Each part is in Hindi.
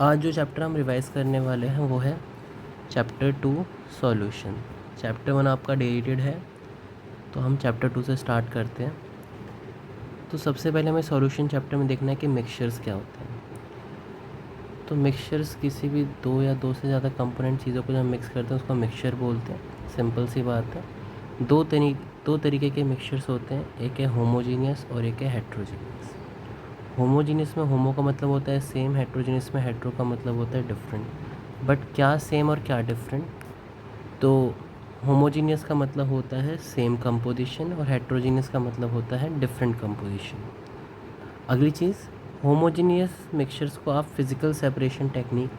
आज जो चैप्टर हम रिवाइज़ करने वाले हैं वो है चैप्टर 2 सॉल्यूशन। चैप्टर 1 आपका डेरिवेटेड है, तो हम चैप्टर 2 से स्टार्ट करते हैं। तो सबसे पहले हमें सॉल्यूशन चैप्टर में देखना है कि मिक्सचर्स क्या होते हैं। तो मिक्सचर्स किसी भी दो या दो से ज़्यादा कंपोनेंट चीज़ों को जब मिक्स करते हैं उसको मिक्सचर बोलते हैं। सिंपल सी बात है। दो तरीके के मिक्सचर्स होते हैं, एक है होमोजीनियस और एक है हेट्रोजीनियस। होमोजीनियस में होमो का मतलब होता है सेम, हेट्रोजीनियस में हेट्रो का मतलब होता है डिफरेंट। बट क्या सेम और क्या डिफरेंट? तो होमोजीनियस का मतलब होता है सेम कंपोजिशन और हेट्रोजीनियस का मतलब होता है डिफरेंट कंपोजिशन। अगली चीज़, होमोजीनियस मिक्सचर्स को आप फिज़िकल सेपरेशन टेक्निक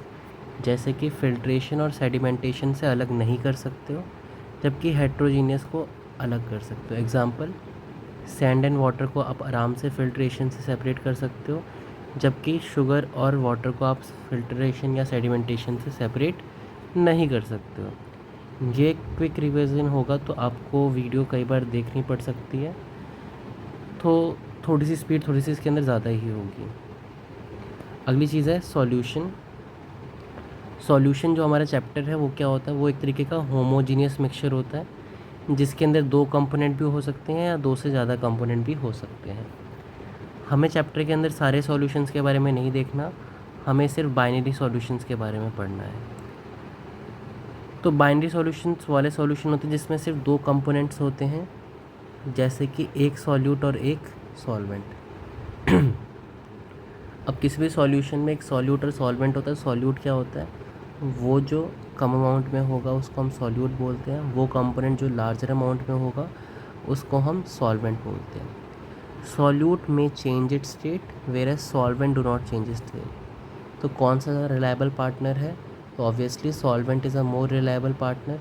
जैसे कि फिल्ट्रेशन और सेडिमेंटेशन से अलग नहीं कर सकते हो, जबकि हेट्रोजीनियस को अलग कर सकते हो। एग्जांपल, सैंड एंड वाटर को आप आराम से फिल्ट्रेशन से सेपरेट कर सकते हो, जबकि शुगर और वाटर को आप फिल्ट्रेशन या सेडिमेंटेशन से सेपरेट नहीं कर सकते हो। ये क्विक रिवीजन होगा तो आपको वीडियो कई बार देखनी पड़ सकती है, तो थोड़ी सी स्पीड थोड़ी सी इसके अंदर ज़्यादा ही होगी। अगली चीज़ है सॉल्यूशन। सॉल्यूशन जो हमारा चैप्टर है वो क्या होता है? वो एक तरीके का होमोजीनियस मिक्सचर होता है जिसके अंदर दो कंपोनेंट भी हो सकते हैं या दो से ज़्यादा कंपोनेंट भी हो सकते हैं। हमें चैप्टर के अंदर सारे सॉल्यूशंस के बारे में नहीं देखना, हमें सिर्फ बाइनरी सॉल्यूशंस के बारे में पढ़ना है। तो बाइनरी सॉल्यूशंस वाले सॉल्यूशन होते हैं जिसमें सिर्फ दो कंपोनेंट्स होते हैं, जैसे कि एक सॉल्यूट और एक सॉल्वेंट। अब किसी भी सॉल्यूशन में एक सॉल्यूट और सॉल्वेंट होता है। सॉल्यूट क्या होता है? वो जो कम अमाउंट में होगा उसको हम सॉल्यूट बोलते हैं, वो कंपोनेंट जो लार्जर अमाउंट में होगा उसको हम सॉल्वेंट बोलते हैं। सॉल्यूट में change its state whereas solvent do not change its state. तो कौन सा रिलायबल पार्टनर है? तो obviously solvent is a more reliable partner.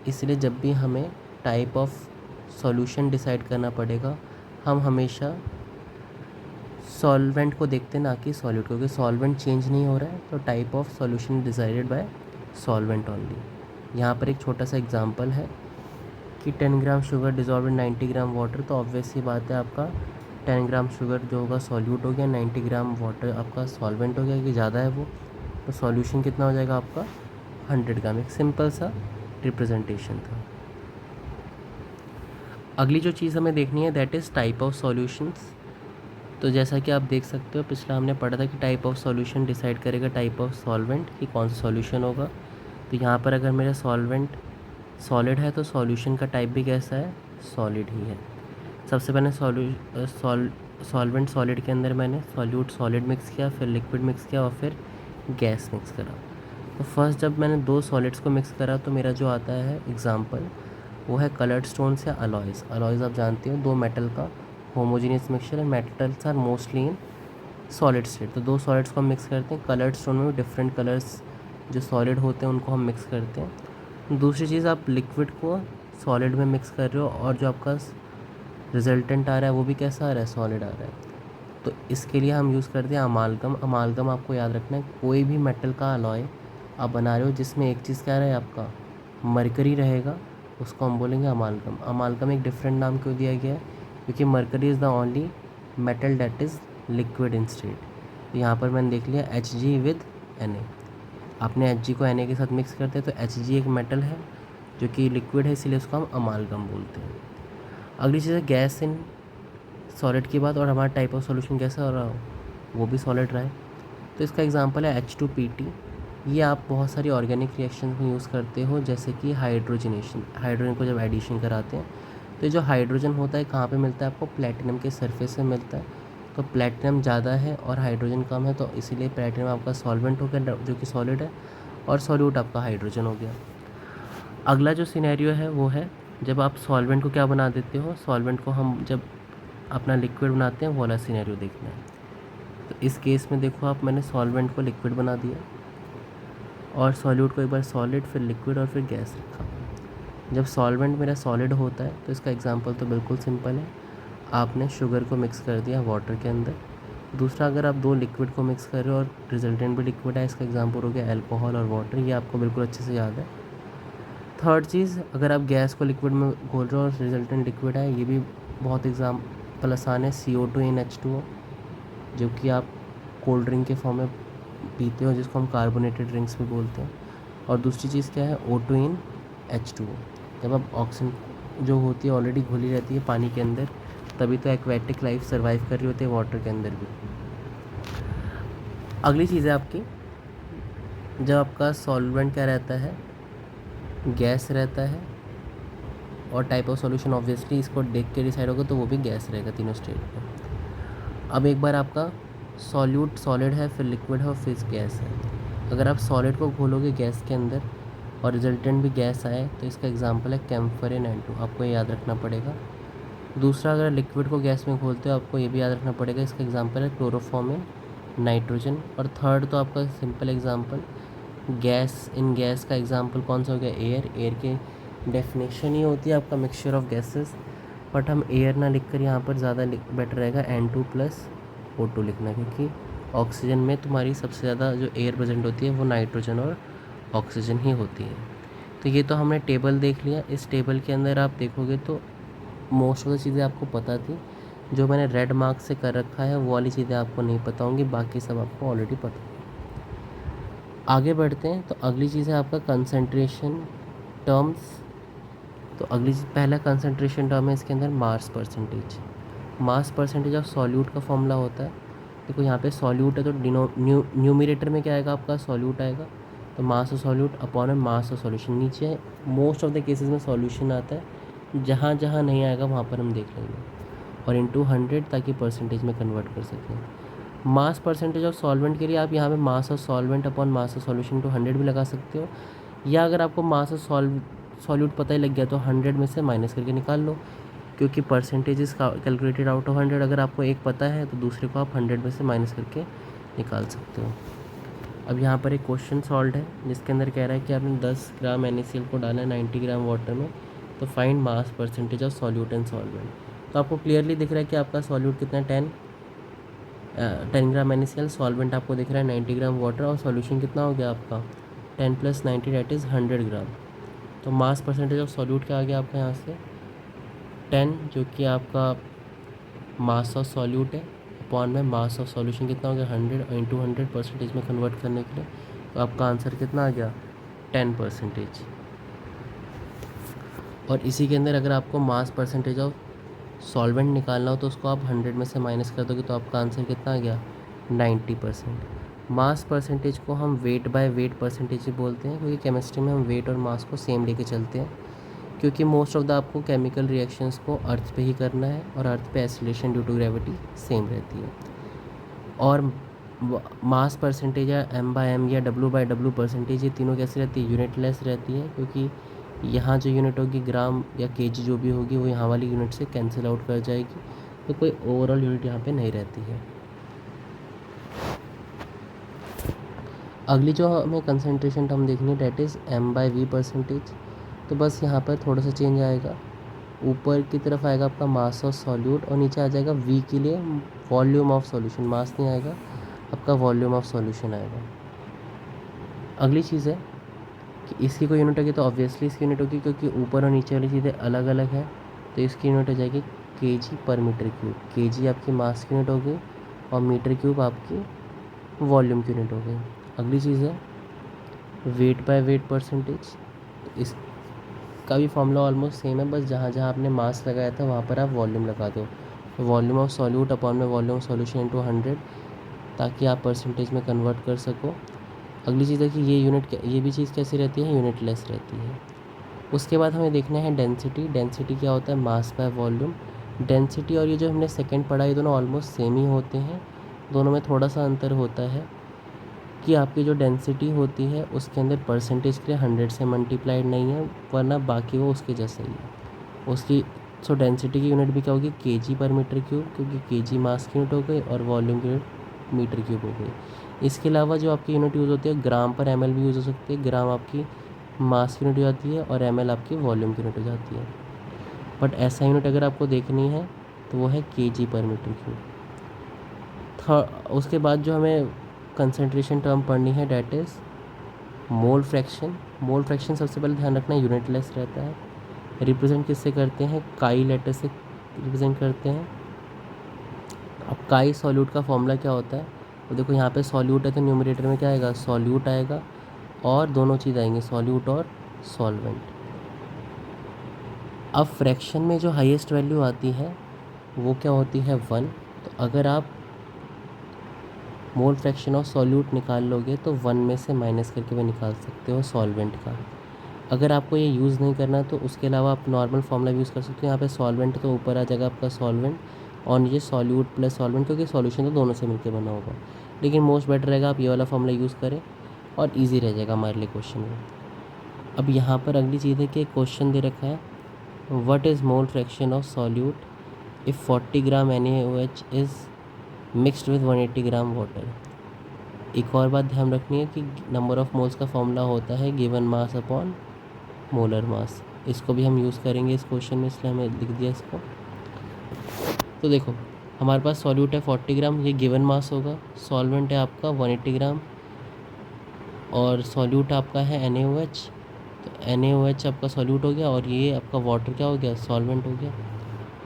इसलिए जब भी हमें टाइप ऑफ सॉल्यूशन डिसाइड करना पड़ेगा, हम हमेशा सॉल्वेंट को देखते हैं ना कि सॉल्यूट, क्योंकि सॉल्वेंट चेंज नहीं हो रहा है तो type of solution decided by solvent only. यहाँ पर एक छोटा सा एग्जांपल है कि 10 gram sugar dissolve in 90 gram water. तो ऑब्वियस सी बात है आपका 10 ग्राम शुगर जो होगा सॉल्यूट हो गया, 90 ग्राम वाटर आपका सॉल्वेंट हो गया, कि ज़्यादा है वो, तो सॉल्यूशन कितना हो जाएगा आपका 100 ग्राम। एक सिंपल सा रिप्रेजेंटेशन था। अगली जो चीज़ हमें देखनी है that is type of solutions. तो जैसा कि आप देख सकते हो पिछला हमने पढ़ा था कि टाइप ऑफ सॉल्यूशन डिसाइड करेगा टाइप ऑफ सॉल्वेंट कि कौन सा सॉल्यूशन होगा। तो यहाँ पर अगर मेरा सॉल्वेंट सॉलिड है तो सॉल्यूशन का टाइप भी कैसा है? सॉलिड ही है। सबसे पहले सॉल्वेंट सॉलिड के अंदर मैंने सॉल्यूट सॉलिड मिक्स किया, फिर लिक्विड मिक्स किया और फिर गैस मिक्स करा। तो फर्स्ट जब मैंने दो सॉलिड्स को मिक्स करा तो मेरा जो आता है एग्जांपल वो है कलर्ड स्टोन्स या अलॉयज़। अलॉयज़ आप जानते हो दो मेटल का होमोजीनियस मिक्सचर है। Metals are mostly in solid state. तो दो सॉलिड्स को हम मिक्स करते हैं। कलर्ड स्टोन में डिफरेंट कलर्स जो सॉलिड होते हैं उनको हम मिक्स करते हैं। दूसरी चीज़, आप लिक्विड को सॉलिड में मिक्स कर रहे हो और जो आपका रिजल्टेंट आ रहा है वो भी कैसा आ रहा है? सॉलिड आ रहा है। तो इसके लिए हम यूज़ करते हैं अमालगम। अमालगम आपको याद रखना है, कोई भी मेटल का अलॉय आप बना रहे हो जिसमें एक चीज़ क्या रहे आपका मरकरी रहेगा, उसको हम बोलेंगे अमालगम। अमालगम एक डिफरेंट नाम क्यों दिया गया है? क्योंकि mercury is the only metal that is liquid in state. यहाँ पर मैंने देख लिया Hg विद Na। आपने Hg को Na के साथ मिक्स करते हैं तो Hg एक मेटल है जो कि लिक्विड है, इसीलिए उसको हम अमालगम बोलते हैं। अगली चीज़ है गैस इन सॉलिड की बात, और हमारा टाइप ऑफ सॉल्यूशन कैसा हो रहा हो वो भी सॉलिड रहा है। तो इसका एग्जांपल है H2PT। ये आप बहुत सारी ऑर्गेनिक रिएक्शन में यूज़ करते हो, जैसे कि हाइड्रोजनेशन। हाइड्रोजन को जब एडिशन कराते हैं तो ये जो हाइड्रोजन होता है कहाँ पे मिलता है आपको? प्लेटिनम के सरफेस से मिलता है। तो प्लेटिनम ज़्यादा है और हाइड्रोजन कम है, तो इसीलिए प्लेटिनम आपका सॉल्वेंट हो गया जो कि सॉलिड है, और सॉल्यूट आपका हाइड्रोजन हो गया। अगला जो सिनेरियो है वो है जब आप सॉल्वेंट को क्या बना देते हो? सॉल्वेंट को हम जब अपना लिक्विड बनाते हैं वो वाला सिनेरियो देखना है। तो इस केस में देखो आप, मैंने सॉल्वेंट को लिक्विड बना दिया और सॉल्यूट को एक बार सॉलिड, फिर लिक्विड और फिर गैस रखा। जब सॉल्वेंट मेरा सॉलिड होता है तो इसका एग्जांपल तो बिल्कुल सिंपल है, आपने शुगर को मिक्स कर दिया वाटर के अंदर। दूसरा, अगर आप दो लिक्विड को मिक्स कर रहे हो और रिजल्टेंट भी लिक्विड है, इसका एग्जांपल हो गया अल्कोहल और वाटर। ये आपको बिल्कुल अच्छे से याद है। थर्ड चीज़, अगर आप गैस को लिक्विड में घोल रहे हो और रिजल्टेंट लिक्विड है, ये भी बहुत एग्जाम्पल आसान है। CO2 in H2O, जो कि आप कोल्ड ड्रिंक के फॉर्म में पीते हो, जिसको हम कार्बोनेटेड ड्रिंक्स भी बोलते हैं। और दूसरी चीज़ क्या है, O2 इन H2O। जब आप ऑक्सीजन जो होती है ऑलरेडी घुली रहती है पानी के अंदर, तभी तो एक्वेटिक लाइफ सर्वाइव कर रही होती है वाटर के अंदर भी। अगली चीज़ है आपकी, जब आपका सॉल्वेंट क्या रहता है, गैस रहता है, और टाइप ऑफ सॉल्यूशन ऑब्वियसली इसको देख के डिसाइड होगा, तो वो भी गैस रहेगा तीनों स्टेट में। अब एक बार आपका सॉल्यूट सॉलिड है, फिर लिक्विड है और फिर गैस है। अगर आप सॉलिड को घोलोगे गैस के अंदर और रिजल्टेंट भी गैस आए, तो इसका एग्जांपल है कैम्फर इन N2, आपको ये याद रखना पड़ेगा। दूसरा, अगर लिक्विड को गैस में घोलते हो, आपको ये भी याद रखना पड़ेगा, इसका एग्जांपल है क्लोरोफॉर्म इन नाइट्रोजन। और थर्ड तो आपका simple example gas in gas का एग्जांपल कौन सा हो गया, एयर। एयर की डेफिनेशन ही होती है आपका मिक्सचर ऑफ गैसेस, बट हम एयर ना लिखकर यहाँ पर ज़्यादा बेटर रहेगा N2 + O2 लिखना, क्योंकि ऑक्सीजन में तुम्हारी सबसे ज़्यादा जो एयर प्रेजेंट होती है वो नाइट्रोजन और ऑक्सीजन ही होती है। तो ये तो हमने टेबल देख लिया। इस टेबल के अंदर आप देखोगे तो मोस्ट ऑफ द चीज़ें आपको पता थी, जो मैंने रेड मार्क से कर रखा है वो वाली चीज़ें आपको नहीं पता होंगी, बाकी सब आपको ऑलरेडी पता है। आगे बढ़ते हैं, तो अगली चीज़ है आपका कंसंट्रेशन टर्म्स। तो अगली चीज़, पहला कंसंट्रेशन टर्म है इसके अंदर mass percentage. Mass percentage of solute का फॉर्मूला होता है, देखो यहाँ पे सॉल्यूट है तो न्यूमिनेटर में क्या आएगा आपका, सॉल्यूट आएगा, तो mass of solute upon mass of solution. नीचे मोस्ट ऑफ द केसेस में सॉल्यूशन आता है, जहाँ जहाँ नहीं आएगा वहाँ पर हम देख लेंगे, और इनटू 100 ताकि परसेंटेज में कन्वर्ट कर सकें। मास परसेंटेज ऑफ सॉल्वेंट के लिए आप यहाँ पे mass of solvent upon mass of solution to 100 भी लगा सकते हो, या अगर आपको मास ऑफ सॉल्यूट पता ही लग गया तो 100 में से माइनस करके निकाल लो, क्योंकि परसेंटेज कैलकुलेटेड आउट ऑफ 100। अगर आपको एक पता है तो दूसरे को आप 100 में से माइनस करके निकाल सकते हो। अब यहाँ पर एक क्वेश्चन सॉल्व है, जिसके अंदर कह रहा है कि आपने 10 ग्राम NaCl को डाला है 90 ग्राम वाटर में, तो find mass percentage of solute and solvent. तो आपको क्लियरली दिख रहा है कि आपका सॉल्यूट कितना 10 ग्राम NaCl, सॉल्वेंट आपको दिख रहा है 90 ग्राम वाटर, और सॉल्यूशन कितना हो गया आपका 10 + 90 दैट इज़ 100 ग्राम। तो मास परसेंटेज ऑफ सॉल्यूट क्या आ गया आपका यहाँ से 10, जो कि आपका मास ऑफ सॉल्यूट है, अपॉन में मास ऑफ सॉल्यूशन कितना हो गया 100, और इंटू 100 परसेंटेज में कन्वर्ट करने के लिए, तो आपका आंसर कितना आ गया 10%। और इसी के अंदर अगर आपको मास परसेंटेज ऑफ सॉल्वेंट निकालना हो तो उसको आप 100 में से माइनस कर दोगे, तो आपका आंसर कितना आ गया 90%। मास परसेंटेज को हम वेट बाय वेट परसेंटेज ही बोलते हैं, क्योंकि केमिस्ट्री में हम वेट और मास को सेम लेके चलते हैं, क्योंकि मोस्ट ऑफ द आपको केमिकल रिएक्शंस को अर्थ पे ही करना है, और अर्थ पे acceleration due to gravity same रहती है। और मास परसेंटेज या M/M या W/W परसेंटेज, ये तीनों कैसे रहती है, यूनिटलेस रहती है, क्योंकि यहाँ जो यूनिट होगी ग्राम या केजी जो भी होगी वो यहाँ वाली यूनिट से कैंसिल आउट कर जाएगी, तो कोई ओवरऑल यूनिट यहाँ पे नहीं रहती है। अगली जो हमें कंसंट्रेशन टर्म देखनी है डेट इज़ M/V परसेंटेज। तो बस यहाँ पर थोड़ा सा चेंज आएगा, ऊपर की तरफ आएगा आपका मास ऑफ सॉल्यूट, और नीचे आ जाएगा V के लिए वॉल्यूम ऑफ सॉल्यूशन, मास नहीं आएगा आपका, वॉल्यूम ऑफ सॉल्यूशन आएगा। अगली चीज़ है कि इसकी कोई यूनिट होगी तो ऑब्वियसली इसकी यूनिट होगी, क्योंकि ऊपर और नीचे वाली चीज़ें अलग अलग है, तो इसकी यूनिट हो जाएगी kg/m³। kg आपकी मास की यूनिट हो गई, और m³ आपकी वॉल्यूम की यूनिट हो गई। अगली चीज़ है वेट बाय वेट परसेंटेज। इसका भी फॉर्मूला ऑलमोस्ट सेम है, बस जहाँ जहाँ आपने मास लगाया था वहाँ पर आप वॉल्यूम लगा दो, तो वॉल्यूम ऑफ सॉल्यूट अपॉन में वॉल्यूम ऑफ सॉल्यूशन इंटू 100, ताकि आप परसेंटेज में कन्वर्ट कर सको। अगली चीज़ है कि ये भी चीज़ कैसी रहती है, यूनिटलेस रहती है। उसके बाद हमें देखना है डेंसिटी। डेंसिटी क्या होता है, मास बाय वॉल्यूम। डेंसिटी और ये जो हमने सेकंड पढ़ा, ये दोनों ऑलमोस्ट सेम ही होते हैं, दोनों में थोड़ा सा अंतर होता है कि आपकी जो डेंसिटी होती है उसके अंदर परसेंटेज के लिए 100 से मल्टीप्लाइड नहीं है, वरना बाकी वो उसके जैसा ही है उसकी। सो डेंसिटी की यूनिट भी क्या होगी kg/m³, क्योंकि kg मास की यूनिट हो गई और वॉल्यूम की यूनिट m³ हो गई। इसके अलावा जो आपकी यूनिट यूज़ होती है ग्राम/ml भी यूज़ हो सकती है। ग्राम आपकी मास की यूनिट हो जाती है और ml आपकी वॉल्यूम की यूनिट हो जाती है, बट ऐसा यूनिट अगर आपको देखनी है तो वो है kg/m³। उसके बाद जो हमें कंसंट्रेशन टर्म पढ़नी है that is mole fraction. Mole fraction सबसे पहले ध्यान रखना यूनिटलेस रहता है। रिप्रेजेंट किससे करते हैं, काई लेटर से रिप्रेजेंट करते हैं। अब काई सॉल्यूट का फॉर्मूला क्या होता है, तो देखो यहाँ पे सॉल्यूट है तो न्यूमरेटर में क्या आएगा, सॉल्यूट आएगा, और दोनों चीज़ आएंगे, सॉल्यूट और सॉल्वेंट। अब फ्रैक्शन में जो हाईएस्ट वैल्यू आती है वो क्या होती है, 1। तो अगर आप मोल फ्रैक्शन ऑफ सॉल्यूट निकाल लोगे तो 1 में से माइनस करके भी निकाल सकते हो सॉल्वेंट का। अगर आपको ये यूज़ नहीं करना तो उसके अलावा आप नॉर्मल फार्मूला यूज़ कर सकते हो। यहाँ पे सॉल्वेंट तो ऊपर आ जाएगा आपका सॉल्वेंट, और ये सॉल्यूट प्लस सॉल्वेंट, क्योंकि सॉल्यूशन तो दोनों से मिलकर बना होगा। लेकिन मोस्ट बेटर रहेगा आप ये वाला फार्मूला यूज़ करें, और ईजी रह जाएगा हमारे लिए क्वेश्चन में। अब यहाँ पर अगली चीज़ है कि क्वेश्चन दे रखा है, what is mole fraction of solute if 40 gram NaOH is mixed with 180 gram water. एक और बात ध्यान रखनी है कि नंबर ऑफ़ मोल्स का फॉर्मूला होता है given mass upon molar mass. इसको भी हम यूज़ करेंगे इस क्वेश्चन में, इसलिए हमें लिख दिया इसको। तो देखो हमारे पास सॉल्यूट है 40 ग्राम, ये गिवन मास होगा। सॉल्वेंट है आपका 180 ग्राम, और सॉल्यूट आपका है NaOH। तो NaOH आपका सॉल्यूट हो गया, और ये आपका वाटर क्या हो गया, सॉल्वेंट हो गया।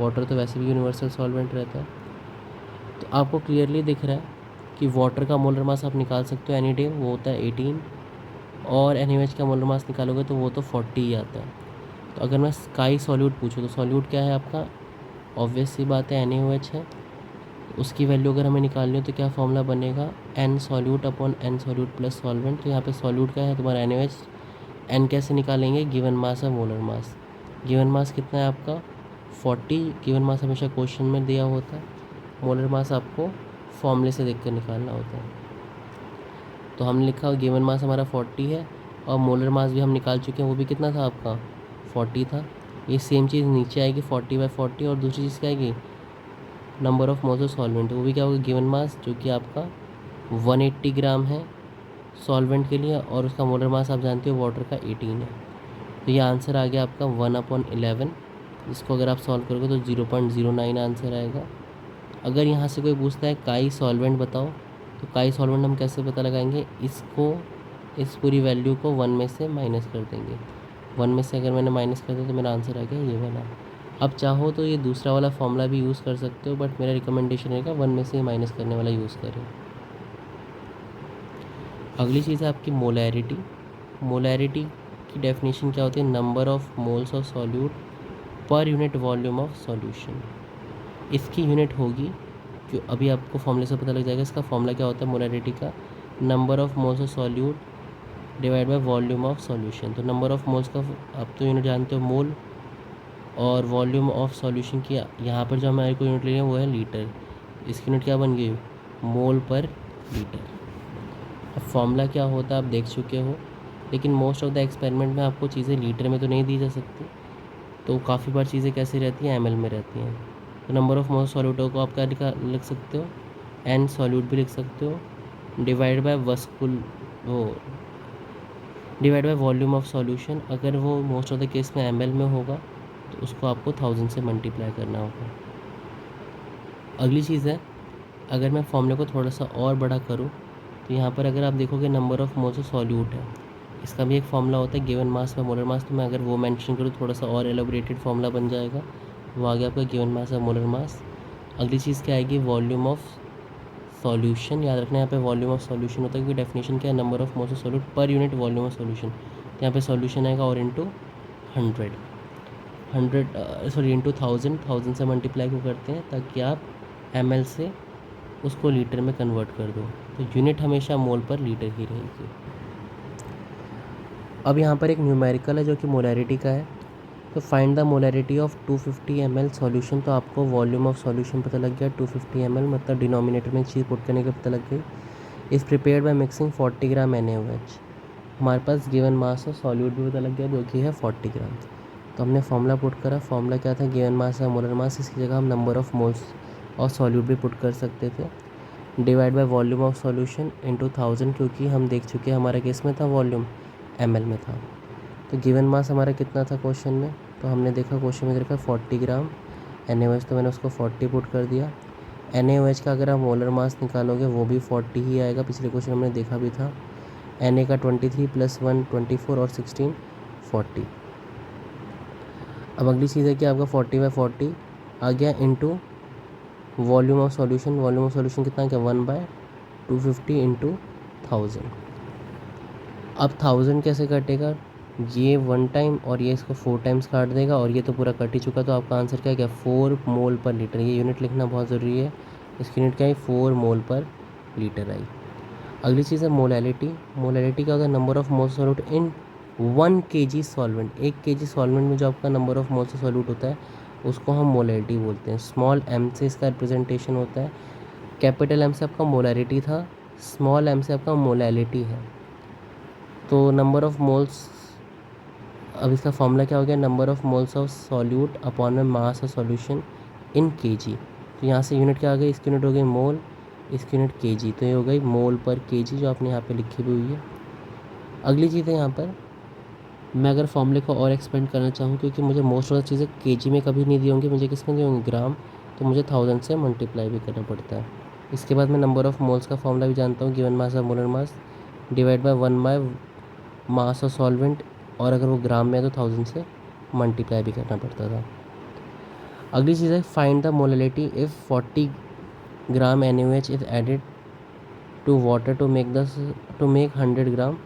वाटर तो वैसे भी यूनिवर्सल सॉल्वेंट रहता है। तो आपको क्लियरली दिख रहा है कि वाटर का मोलर मास आप निकाल सकते हो एनी डे, वो होता है 18, और NaOH का मोलर मास निकालोगे तो वो तो 40 ही आता है। तो अगर मैं स्काई सॉल्यूट पूछूँ तो सॉल्यूट क्या है आपका, ऑब्वियस सी बात है NaOH है। तो उसकी वैल्यू अगर हमें निकालनी हो तो क्या फॉर्मूला बनेगा, N solute upon N solute plus solvent. तो यहाँ पे सॉल्यूट क्या है तुम्हारा NaOH, N कैसे निकालेंगे, गिवन मास है मोलर मास। गिवन मास कितना है आपका 40, गिवन मास हमेशा क्वेश्चन में दिया होता है। मोलर मास आपको फॉर्मूले से देख कर निकालना होता है। तो हमने लिखा गिवन मास हमारा 40 है, और मोलर मास भी हम निकाल चुके हैं, वो भी कितना था आपका 40 था। ये सेम चीज़ नीचे आएगी 40/40, और दूसरी चीज़ क्या आएगी, number of moles of solvent, वो भी क्या होगा गिवन मास, जो कि आपका 180 ग्राम है सॉल्वेंट के लिए, और उसका मोलर मास आप जानते हो वाटर का 18 है। तो ये आंसर आ गया आपका 1/11। इसको अगर आप सॉल्व करोगे तो 0.09 आंसर आएगा। अगर यहाँ से कोई पूछता है काई सॉल्वेंट बताओ, तो काई सॉल्वेंट हम कैसे पता लगाएंगे, इसको, इस पूरी वैल्यू को 1 में से माइनस कर देंगे। 1 में से अगर मैंने माइनस कर दिया तो मेरा आंसर आ गया ये वाला। अब चाहो तो ये दूसरा वाला फॉर्मूला भी यूज़ कर सकते हो, बट मेरा रिकमेंडेशन रहेगा 1 में से माइनस करने वाला यूज़ करें। अगली चीज़ है आपकी मोलैरिटी। मोलैरिटी की डेफिनेशन क्या होती है, number of moles of solute per unit volume of solution. इसकी यूनिट होगी, जो अभी आपको फॉर्मूले से पता लग जाएगा। इसका फॉर्मूला क्या होता है मोलैरिटी का, number of moles of solute divide by volume of solution. तो नंबर ऑफ़ मोल्स का आप तो यूनिट जानते हो मोल, और वॉल्यूम ऑफ सॉल्यूशन की यहाँ पर जो हमारे को यूनिट ले रहे हैं वो है लीटर। इसकी यूनिट क्या बन गई, मोल पर लीटर। अब फॉर्मूला क्या होता है आप देख चुके हो, लेकिन मोस्ट ऑफ द एक्सपेरिमेंट में आपको चीज़ें लीटर में तो नहीं दी जा सकती, तो काफ़ी बार चीज़ें कैसी रहती हैं, ml में रहती हैं। तो नंबर ऑफ़ मोल्स सॉल्यूटों को आप क्या लिख सकते हो, N सॉल्यूट भी लिख सकते हो, divide by divide by volume of solution. अगर वो मोस्ट ऑफ द केस में ml में होगा तो उसको आपको 1000 से मल्टीप्लाई करना होगा। अगली चीज़ है, अगर मैं फॉर्मूले को थोड़ा सा और बड़ा करूँ तो यहाँ पर अगर आप देखोगे number of moles of solute है, इसका भी एक फॉर्मूला होता है given mass by molar mass. तो मैं अगर वो मेंशन करूँ थोड़ा सा और एलोबरेटेड फॉर्मूला बन जाएगा, वो आ गया आपका given mass by molar mass. अगली चीज़ क्या आएगी, वॉल्यूम ऑफ सॉल्यूशन। याद रखना यहाँ पे वॉल्यूम ऑफ सॉल्यूशन होता है, क्योंकि डेफिनेशन क्या है, number of moles of solute per unit volume of solution. तो यहाँ पे सॉल्यूशन आएगा और इंटू 1000 से मल्टीप्लाई को करते हैं ताकि आप ml से उसको लीटर में कन्वर्ट कर दो। तो यूनिट हमेशा मोल पर लीटर ही रहेगी। अब यहाँ पर एक न्यूमेरिकल है जो कि मोलैरिटी का है। तो find the molarity of 250 ml solution. तो आपको वॉल्यूम ऑफ सॉल्यूशन पता लग गया 250 ml, मतलब डिनोमिनेटर में चीज़ पुट करने का पता लग गई। Is prepared by mixing 40 gram NaOH। हमारे पास गिवन मास ऑफ सॉल्यूट भी पता लग गया जो कि है 40 ग्राम। तो हमने फॉर्मूला पुट करा, फॉर्मूला क्या था, गिवन मास है मोलर मास। इसकी जगह हम नंबर ऑफ़ मोल्स और सॉल्यूट भी पुट कर सकते थे। Divide by volume of solution into 1000, क्योंकि हम देख चुके हैं हमारा केस में था वॉल्यूम ml में था। तो गिवन मास हमारा कितना था क्वेश्चन में, तो हमने देखा क्वेश्चन में देखा 40 ग्राम NaOH, तो मैंने उसको 40 पुट कर दिया। NaOH का अगर आप मोलर मास निकालोगे वो भी 40 ही आएगा, पिछले क्वेश्चन हमने देखा भी था। Na का 23 + 1 24 और 16 40। अब अगली चीज़ है कि आपका 40/40 आ गया into volume of solution. Volume of solution कितना क्या, 1/10। 250 इंटू 1000। अब 1000 कैसे कटेगा, ये 1 टाइम और ये इसको 4 टाइम्स काट देगा, और ये तो पूरा कट ही चुका, तो आपका आंसर क्या 4 मोल पर लीटर। ये यूनिट लिखना बहुत ज़रूरी है, इसकी यूनिट क्या है 4 मोल पर लीटर आई। अगली चीज़ है मोलैलिटी। मोलैलिटी क्या होता है, number of moles solute in 1 kg solvent. 1 kg solvent में जो आपका नंबर ऑफ मोल्स सॉल्यूट होता है उसको हम मोलैलिटी बोलते हैं। स्मॉल m से इसका रिप्रेजेंटेशन होता है, कैपिटल M से आपका मोलैरिटी था, स्मॉल m से आपका मोलैलिटी है। तो नंबर ऑफ मोल्स, अब इसका फॉर्मूला क्या हो गया, number of moles of solute upon में mass of solution in kg। तो यहाँ से यूनिट क्या आ गई, इसकी यूनिट हो गई मोल, इसकी यूनिट kg, तो ये हो गई मोल पर kg जो आपने यहाँ पे लिखी हुई है। अगली चीज़ है यहाँ पर, मैं अगर फॉर्मूले को और एक्सपेंड करना चाहूँ, क्योंकि मुझे मोस्ट ऑफ द चीज़ें kg में कभी नहीं दी होंगी, मुझे किस में दी होंगी, ग्राम, तो मुझे 1000 से मल्टीप्लाई भी करना पड़ता है। इसके बाद मैं नंबर ऑफ मोल्स का फॉर्मूला भी जानता हूँ, given mass of molar mass divide by 1 by mass of solvent, और अगर वो ग्राम में है तो 1000 से मल्टीप्लाई भी करना पड़ता था। अगली चीज़ है find the molality if 40 gram NaOH is added to water to make 100 gram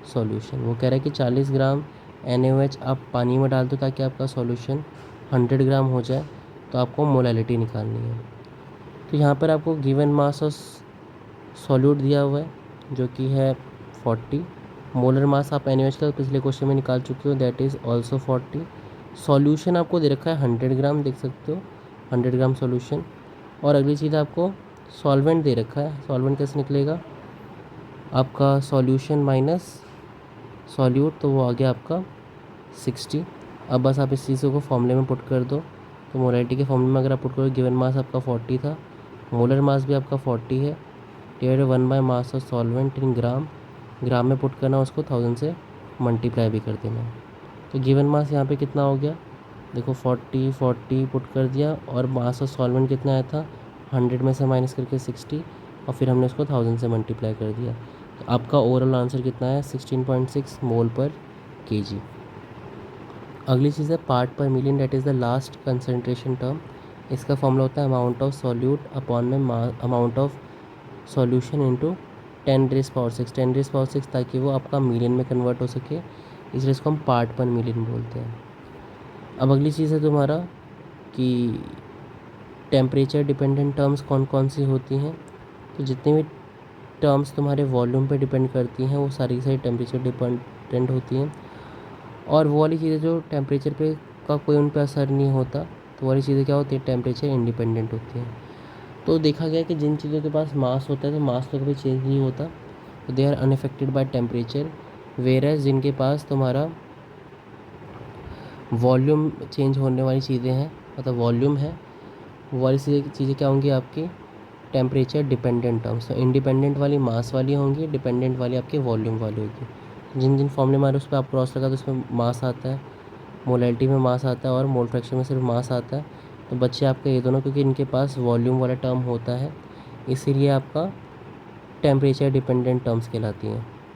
solution. वो कह रहा है कि 40 ग्राम NaOH आप पानी में डाल दो ताकि आपका सॉल्यूशन 100 ग्राम हो जाए, तो आपको मोलैलिटी निकालनी है। तो यहाँ पर आपको गिवन मास ऑफ सॉल्यूट दिया हुआ है जो कि है 40, मोलर मास आप NaOH का पिछले क्वेश्चन में निकाल चुके हो, दैट इज़ ऑल्सो 40। सॉल्यूशन आपको दे रखा है 100 ग्राम, देख सकते हो 100 ग्राम सॉल्यूशन। और अगली चीज़ आपको सॉल्वेंट दे रखा है, सॉल्वेंट कैसे निकलेगा, आपका सॉल्यूशन माइनस सॉल्यूट, तो वो आ गया आपका 60। अब बस आप इस चीज़ को फॉर्मूले में पुट कर दो, तो मोलैलिटी के फॉर्मूले में अगर आप पुट करो, गिवन मास आपका 40 था, मोलर मास भी आपका 40 है, divide 1 by mass of solvent in gram, gram में पुट करना, उसको 1000 से मल्टीप्लाई भी कर देना। तो गिवन मास यहाँ पे कितना हो गया, देखो 40 पुट कर दिया, और मास ऑफ सॉल्वेंट कितना आया था, 100 में से माइनस करके 60, और फिर हमने उसको 1000 से मल्टीप्लाई कर दिया। तो आपका ओवरऑल आंसर कितना है 16.6 मोल पर kg। अगली चीज़ है पार्ट पर million, that is the last concentration term. इसका फॉर्मूला होता है अमाउंट ऑफ सॉल्यूट अपॉन में अमाउंट ऑफ सॉल्यूशन इंटू 10⁻⁶, 10⁻⁶, ताकि वो आपका मिलियन में कन्वर्ट हो सके, इसलिए इसको हम पार्ट पर मिलियन बोलते हैं। अब अगली चीज़ है तुम्हारा कि टेम्परेचर डिपेंडेंट टर्म्स कौन कौन सी होती हैं। तो जितनी भी टर्म्स तुम्हारे वॉल्यूम पे डिपेंड करती हैं वो सारी की सारी टेम्परेचर डिपेंडेंट होती हैं, और वो वाली चीज़ें जो टेम्परेचर पे का कोई उन पर असर नहीं होता, तो वाली चीज़ें क्या होती है, टेम्परेचर इंडिपेंडेंट होती हैं। तो देखा गया कि जिन चीज़ों के पास मास होता है तो मास तो कभी चेंज नहीं होता, तो they are unaffected by temperature, whereas जिनके पास तुम्हारा वॉल्यूम चेंज होने वाली चीज़ें हैं, मतलब वॉल्यूम है, वो वाली चीज़ें क्या होंगी आपकी टेम्परेचर डिपेंडेंट टर्म्स। तो इंडिपेंडेंट वाली मास वाली होंगी, डिपेंडेंट वाली आपकी वॉल्यूम वाली होगी। जिन जिन फॉर्मूले मारे उस पर आप क्रॉस लगा तो उसमें मास आता है, मोलैलिटी में मास आता है, और मोल फ्रैक्शन में सिर्फ मास आता है। तो बच्चे आपके ये दोनों, क्योंकि इनके पास वॉल्यूम वाला टर्म होता है, इसीलिए आपका टेम्परेचर डिपेंडेंट टर्म्स कहलाती हैं।